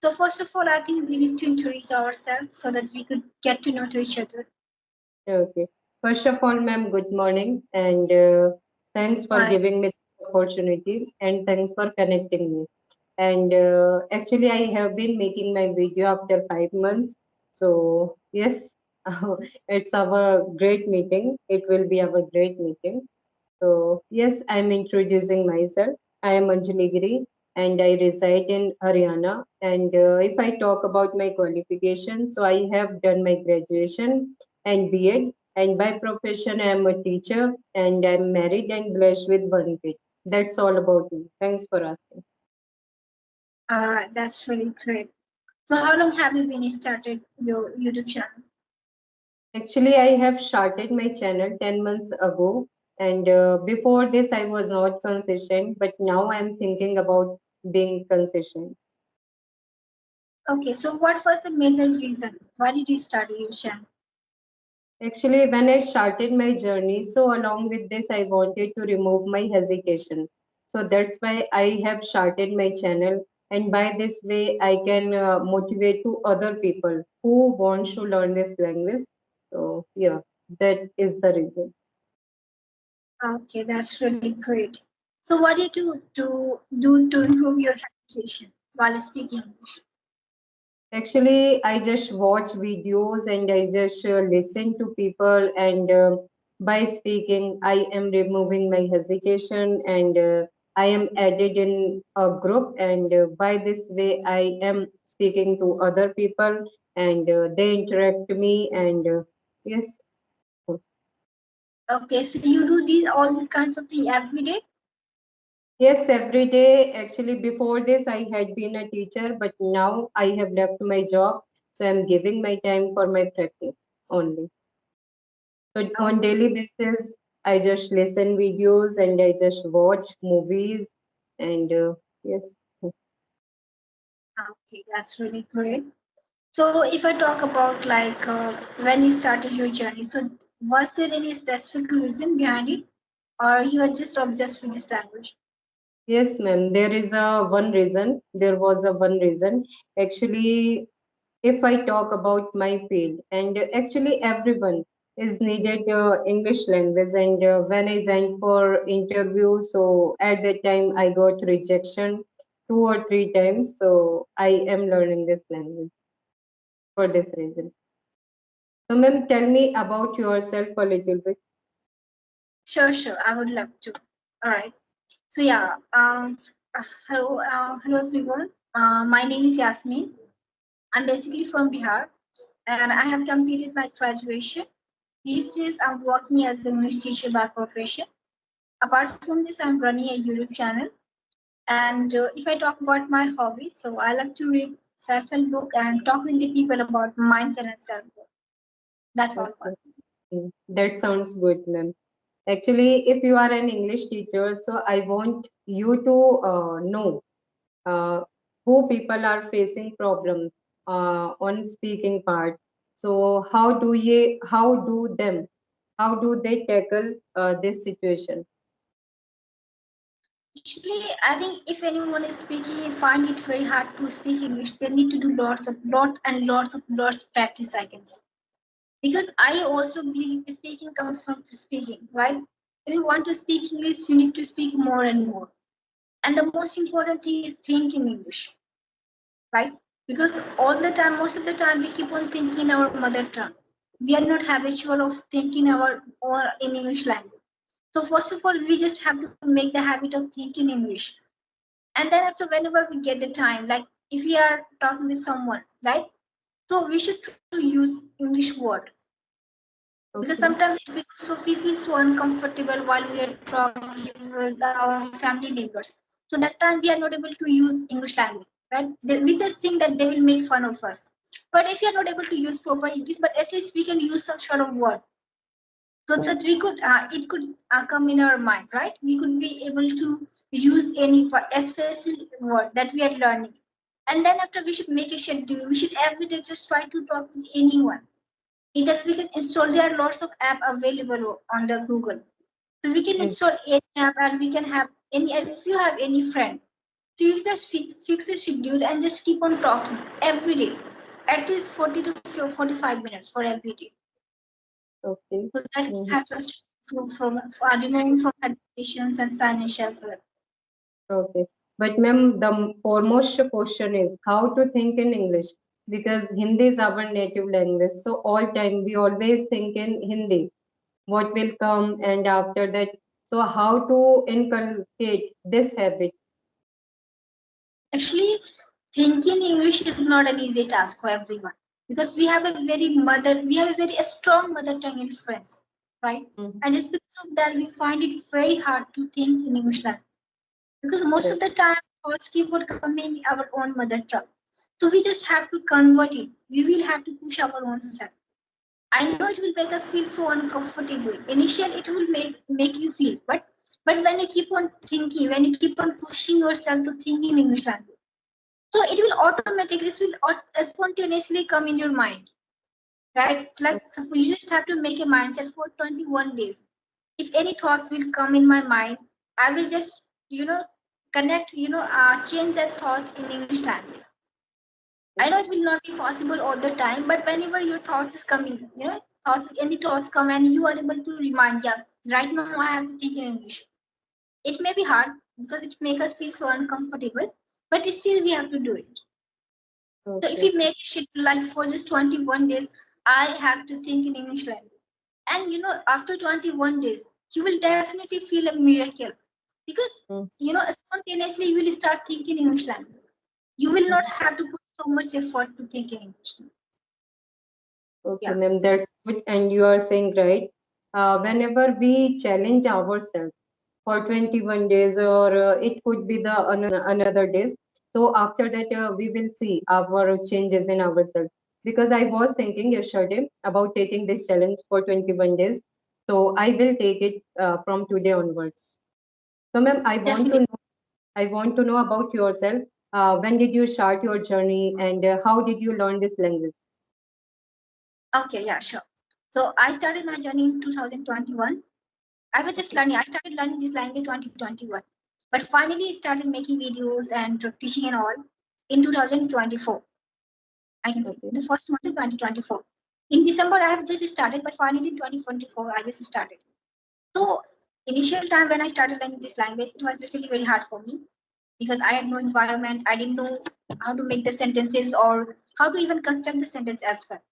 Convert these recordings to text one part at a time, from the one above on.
So first of all, I think we need to introduce ourselves so that we could get to know to each other. Okay. First of all, ma'am, good morning, and thanks for Hi. giving me this opportunity, and thanks for connecting me. And actually, I have been making my video after 5 months. So yes, it's our great meeting. It will be our great meeting. So yes, I'm introducing myself. I am Anjali Giri and I reside in Haryana. And if I talk about my qualifications, so I have done my graduation and BEd. And by profession, I am a teacher and I'm married and blessed with one kid. That's all about me. Thanks for asking. All right, that's really great. So how long have you been started your YouTube channel? Actually, I have started my channel 10 months ago. And before this, I was not consistent, but now I'm thinking about being consistent. Okay, so what was the major reason? Why did you start your channel? Actually, when I started my journey, so along with this, I wanted to remove my hesitation. So that's why I have started my channel. And by this way, I can motivate to other people who want to learn this language. So yeah, that is the reason. Okay, that's really great. So what did you do to improve your communication while speaking English? Actually, I just watch videos and I just listen to people, and by speaking, I am removing my hesitation and I am added in a group, and by this way, I am speaking to other people and they interact to me, and yes. Okay, so you do these all these kinds of things every day? Yes, every day. Actually, before this, I had been a teacher, but now I have left my job, so I'm giving my time for my practice only. So on Okay, daily basis, I just listen videos and I just watch movies and yes, okay, that's really great. So if I talk about like when you started your journey, so was there any specific reason behind it, or you are just obsessed with this language? yes, ma'am. There is a one reason. There was a one reason. Actually, if I talk about my field, and actually everyone is needed English language. And when I went for interview, so at that time I got rejection 2 or 3 times. So I am learning this language for this reason. So, ma'am, tell me about yourself a little bit. Sure, sure, I would love to. All right. So yeah, hello everyone. My name is Yasmin. I'm basically from Bihar, and I have completed my graduation. These days, I'm working as an English teacher by profession. Apart from this, I'm running a YouTube channel. And if I talk about my hobbies, so I like to read self-help book and talk with the people about mindset and self-worth. That's all about Okay. That sounds good, ma'am. Actually, if you are an English teacher, so I want you to know uh, who people are facing problems on speaking part. So how do they tackle this situation? Actually, I think if anyone is speaking, find it very hard to speak English, they need to do lots practice, I can say. Because I also believe speaking comes from speaking, right? If you want to speak English, you need to speak more and more. And the most important thing is think in English, right? Because all the time, most of the time, we keep on thinking our mother tongue. We are not habitual of thinking our or in English language. So first of all, we just have to make the habit of thinking English. And then after, whenever we get the time, like if we are talking with someone, right? So we should try to use English word, because Okay. sometimes it becomes so we feel so uncomfortable while we are talking with our family members. So that time we are not able to use English language, right? We just think that they will make fun of us. But if you are not able to use proper English, but at least we can use some sort of word so that we could it could come in our mind, right? We could be able to use any especially word that we are learning. And then after, we should make a schedule. We should every day just try to talk with anyone. Either we can install, there are lots of app available on the Google. So we can Yes. install any app, and we can have any, if you have any friend, So you just fix a schedule and just keep on talking every day, at least 40 to 45 minutes for every day. Okay. So that Mhm. helps us to improve from removing from habitations and signage as well. Okay. But ma'am, the foremost question is how to think in English because Hindi is our native language. So all time we always think in Hindi. What will come and after that. So how to inculcate this habit? Actually, thinking English is not an easy task for everyone because we have a very strong mother tongue influence, right? Mhm. And just because of that, we find it very hard to think in English language because most of Correct. the time thoughts keep on coming in our own mother tongue. So we just have to convert it. We will have to push our own self. I know it will make us feel so uncomfortable. Initially, it will make you feel, but when you keep on thinking, when you keep on pushing yourself to think in English language, so it will automatically, it will spontaneously come in your mind, right? Like suppose you just have to make a mindset for 21 days. If any thoughts will come in my mind, I will just connect, change that thoughts in English language. I know it will not be possible all the time, but whenever your thoughts is coming, any thoughts come and you are able to remind, yeah, right now I have to think in English. It may be hard because it makes us feel so uncomfortable, but still we have to do it. So if Okay. you make a schedule like for just 21 days, I have to think in English language. And after 21 days, you will definitely feel a miracle because Mm. spontaneously you will start thinking English language. You will not have to put so much effort to think in English. Okay, Yeah. ma'am, that's good. And you are saying right. Whenever we challenge ourselves for 21 days, or it could be the another days. So after that, we will see our changes in ourselves. Because I was thinking yesterday about taking this challenge for 21 days. So I will take it from today onwards. So, ma'am, Definitely. I want to know about yourself. When did you start your journey, and how did you learn this language? Okay, yeah, sure. So I started my journey in 2021. I was just Okay. learning. I started learning this language 2021, but finally started making videos and teaching and all in 2024. I can say Okay. the first month of 2024. In December, I have just started, but finally in 2024, I just started. So initial time when I started learning this language, it was literally very hard for me because I had no environment. I didn't know how to make the sentences or how to even construct the sentence as well.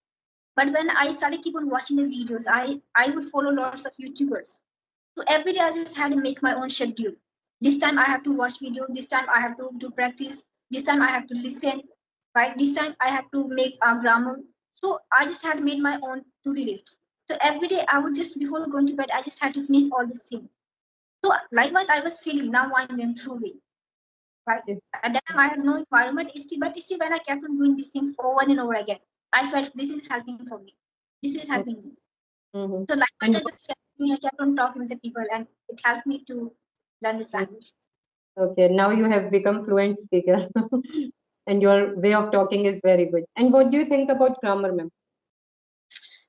But when I started keep on watching the videos, I would follow lots of YouTubers. So every day I just had to make my own schedule. This time I have to watch video. This time I have to do practice. This time I have to listen. Right. This time I have to make a grammar. So I just had made my own to-do list. So every day I would just before going to bed I just had to finish all the things. So likewise I was feeling now I'm improving. Right. Okay. At that time I had no environment. But still when I kept on doing these things over and over again, I felt this is helping for me. This is Okay. helping me. Mm-hmm. So likewise, And I just kept on talking with the people, and it helped me to learn this language. okay, now you have become fluent speaker, and your way of talking is very good. And what do you think about grammar, ma'am?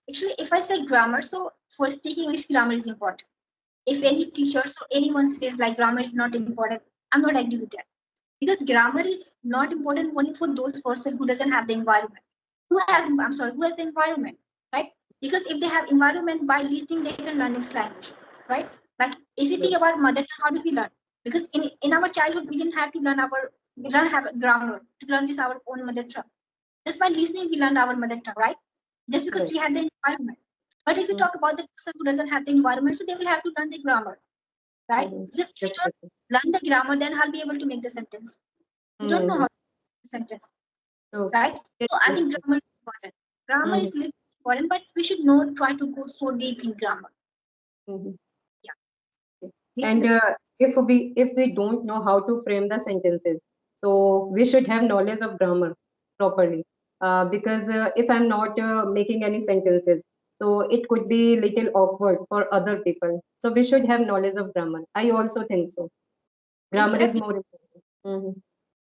Actually, if I say grammar, so for speaking English, grammar is important. If any teachers or anyone says like grammar is not important, I'm not agree with that because grammar is not important only for those person who doesn't have the environment. Who has the environment, right? Because if they have environment by listening, they can learn this language, right? Like if you think Yes. about mother tongue, how did we learn? Because in our childhood, we didn't have to learn have grammar to learn this our own mother tongue. Just by listening, we learned our mother tongue, right? Just because Right. we had the environment. But if you Mm-hmm. talk about the person who doesn't have the environment, so they will have to learn the grammar, right? Mm-hmm. Because if you don't Definitely. learn the grammar, then I'll be able to make the sentence. You don't know Mm-hmm. how to make the sentence, Okay. right? Yes, So I yes, think yes. grammar is important. Grammar Mm-hmm. is little important, but we should not try to go so deep in grammar. Mm-hmm. Yeah, Okay. this is And the if we don't know how to frame the sentences, so we should have knowledge of grammar properly. Because if I'm not making any sentences, so it could be little awkward for other people. So we should have knowledge of grammar. I also think so. Grammar is exactly more important. Mhm.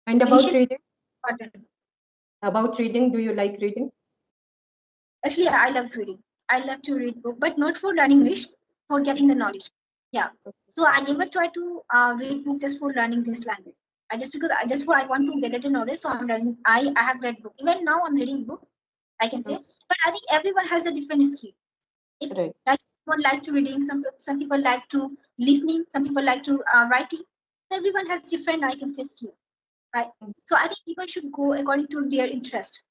And initially important. about reading, do you like reading? Actually, I love reading. I love to read book, but not for learning English, for getting the knowledge. Yeah. So I never try to read books just for learning this language. I want to get the knowledge, so I'm learning. I have read book. Even now I'm reading book, I can say. Mm. But I think everyone has a different skill. If Right. like someone like to reading, some people like to listening, some people like to writing. Everyone has different, I can say, skill, right? Mm. So I think people should go according to their interest.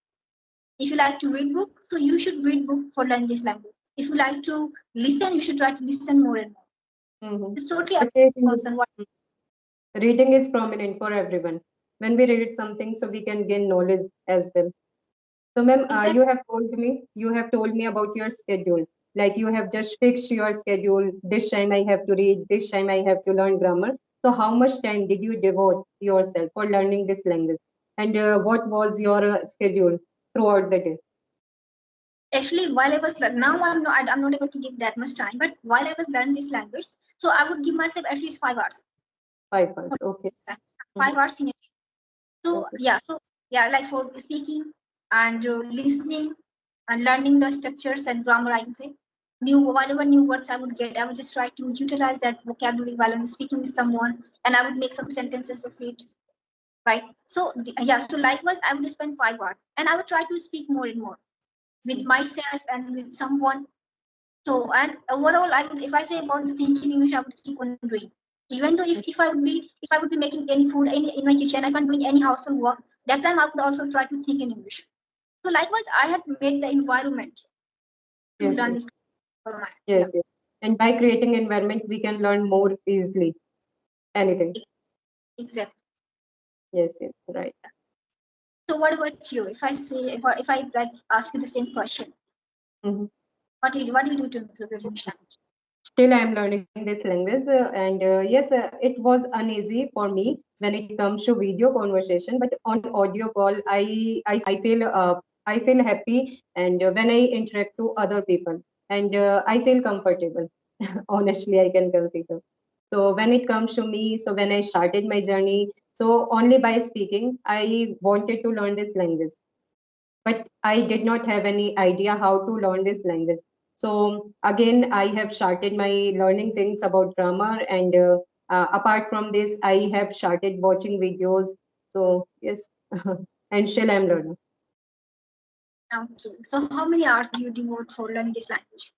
If you like to read book, so you should read book for learning this language. If you like to listen, you should try to listen more and more. Mhm. It's totally up But to the person. What reading is prominent for everyone. When we read something, so we can gain knowledge as well. So, ma'am, exactly. you have told me about your schedule. Like you have just fixed your schedule. This time I have to read. This time I have to learn grammar. So, how much time did you devote yourself for learning this language? And what was your schedule throughout the day? Actually, while I was now I'm not able to give that much time. But while I was learning this language, so I would give myself at least 5 hours. 5 hours. For Okay. this language. Mhm. 5 hours in a day. Okay. So yeah, like for speaking and listening and learning the structures and grammar, I can say whatever new words I would get, I would just try to utilize that vocabulary while I'm speaking with someone, and I would make some sentences of it, right? So yeah, so likewise, I would spend 5 hours, and I would try to speak more and more with Mhm. myself and with someone. So and overall, if I say about the thinking English, I would keep on doing. Even though if I would be making any food in my kitchen, if I'm doing any household work, that time I would also try to think in English. So likewise, I had made the environment to Yes, learn yes, this for my yeah. yes, yes. And by creating environment, we can learn more easily. Anything. Exactly. Yes, yes, right. So what about you? If I like ask you the same question, Mhm. what do you do to improve your English language? Still, I am learning this language, and yes, it was uneasy for me when it comes to video conversation. But on audio call, I feel happy, and when I interact to other people, and I feel comfortable. Honestly, I can consider. So when it comes to me, so when I started my journey, so only by speaking, I wanted to learn this language, but I did not have any idea how to learn this language. So again, I have started my learning things about grammar, and apart from this, I have started watching videos. So yes, and still I'm learning. Okay. So how many hours do you devote for learning this language?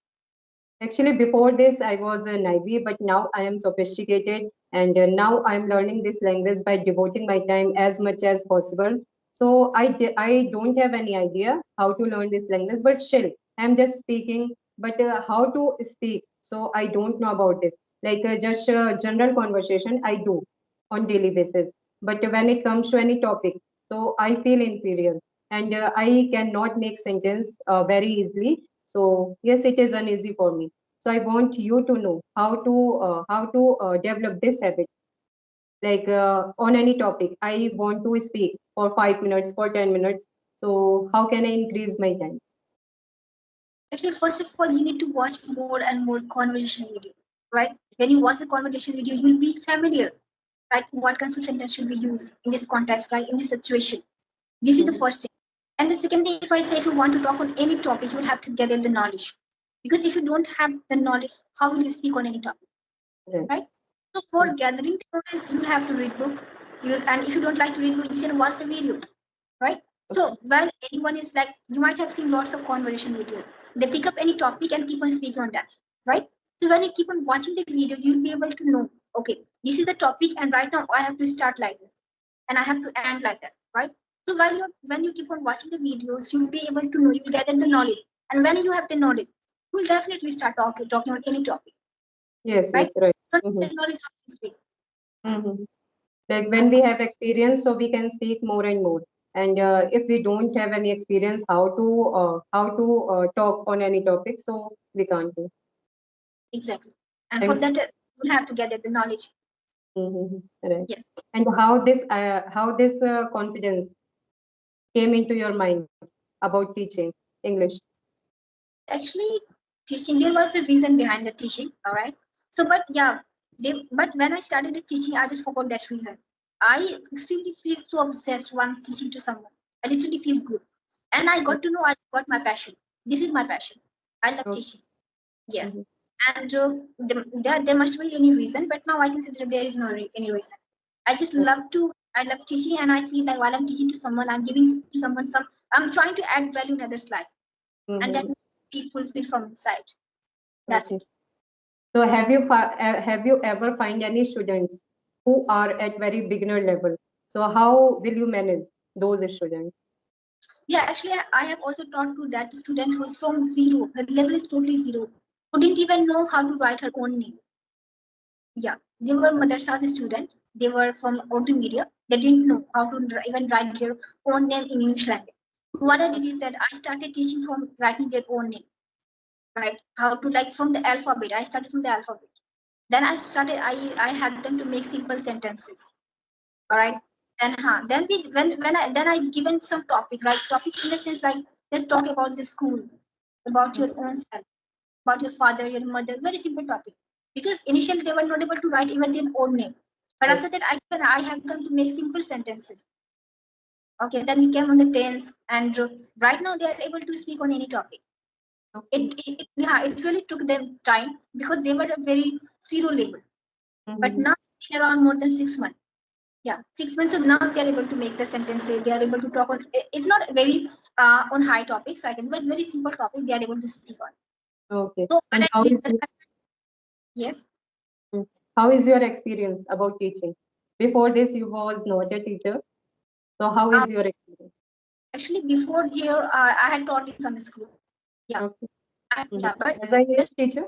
Actually, before this, I was naive, but now I am sophisticated, and now I'm learning this language by devoting my time as much as possible. So I don't have any idea how to learn this language, but still, I'm just speaking. But how to speak? So I don't know about this. Like just general conversation, I do on daily basis. But when it comes to any topic, so I feel inferior, and I cannot make sentence very easily. So yes, it is uneasy for me. So I want you to know how to develop this habit. Like on any topic, I want to speak for 5 minutes, for 10 minutes. So how can I increase my time? Actually, first of all, you need to watch more and more conversation video, right? When you watch the conversation video, you'll be familiar, right? What kinds of sentence should we use in this context, right? In this situation. This is the Mhm. first thing. And the second thing, if I say if you want to talk on any topic, you will have to gather the knowledge. Because if you don't have the knowledge, how will you speak on any topic, Right. right? So for gathering knowledge, you have to read book. And if you don't like to read book, you can watch the video, right? Okay. So while anyone is like, you might have seen lots of conversation video. They pick up any topic and keep on speaking on that, right? So when you keep on watching the video, you'll be able to know, okay, this is the topic, and right now I have to start like this, and I have to end like that, right? So when you keep on watching the videos, you'll be able to know, you'll gather the knowledge, and when you have the knowledge, you'll definitely start talking on any topic, Yes, right? yes, right. Don't Mm-hmm. the knowledge how to speak. Mm-hmm. Like when And we have experience, so we can speak more and more. And if we don't have any experience how to talk on any topic, so we can't do. exactly. And for Thanks. that, you'll have to gather the knowledge. Mm-hmm. Right. Yes. And how this confidence came into your mind about teaching English? Actually, teaching, there was a reason behind the teaching, all right? So, but yeah, but when I started the teaching, I just forgot that reason. I extremely feel so obsessed when I'm teaching to someone. I literally feel good. And I got to know I got my passion. This is my passion. I love Okay. teaching. Yes. Mm-hmm. And there must be any reason, but now I can say that there is no any reason. I just love to, I love teaching, and I feel like while I'm teaching to someone, I'm giving to someone some. I'm trying to add value in others' life, and that Mm-hmm. be fulfilled from inside. That's Okay. it. So have you ever find any students who are at very beginner level? So how will you manage those students? Yeah, actually, I have also taught to that student who is from zero. Her level is totally zero. Who didn't even know how to write her own name. Yeah, they were madrasa's student. They were from Urdu media. They didn't know how to even write their own name in English language. What I did is that I started teaching from writing their own name, right? How to like from the alphabet. I started from the alphabet. Then I had them to make simple sentences. All right. Then I given some topic, right? Topic in the sense like let's talk about the school, about your own self, about your father, your mother. Very simple topic. Because initially they were not able to write even their own name. But Okay. after that, I have them to make simple sentences. Okay, then we came on the tense, and right now they are able to speak on any topic. Okay. Yeah, it really took them time because they were a very zero level. But Mm-hmm. now it's been around more than 6 months. Yeah, 6 months. So now they're able to make the sentences. They are able to talk on. It's not very on high topics, I can, but very simple topic they are able to speak on. Okay. So what And I did is that yes. mm, how is your experience about teaching? Before this, you was not a teacher. So how Uh, is your experience? Actually, before here, I had taught in some school. Yeah, Okay. yeah, Mhm. but As an English just teacher?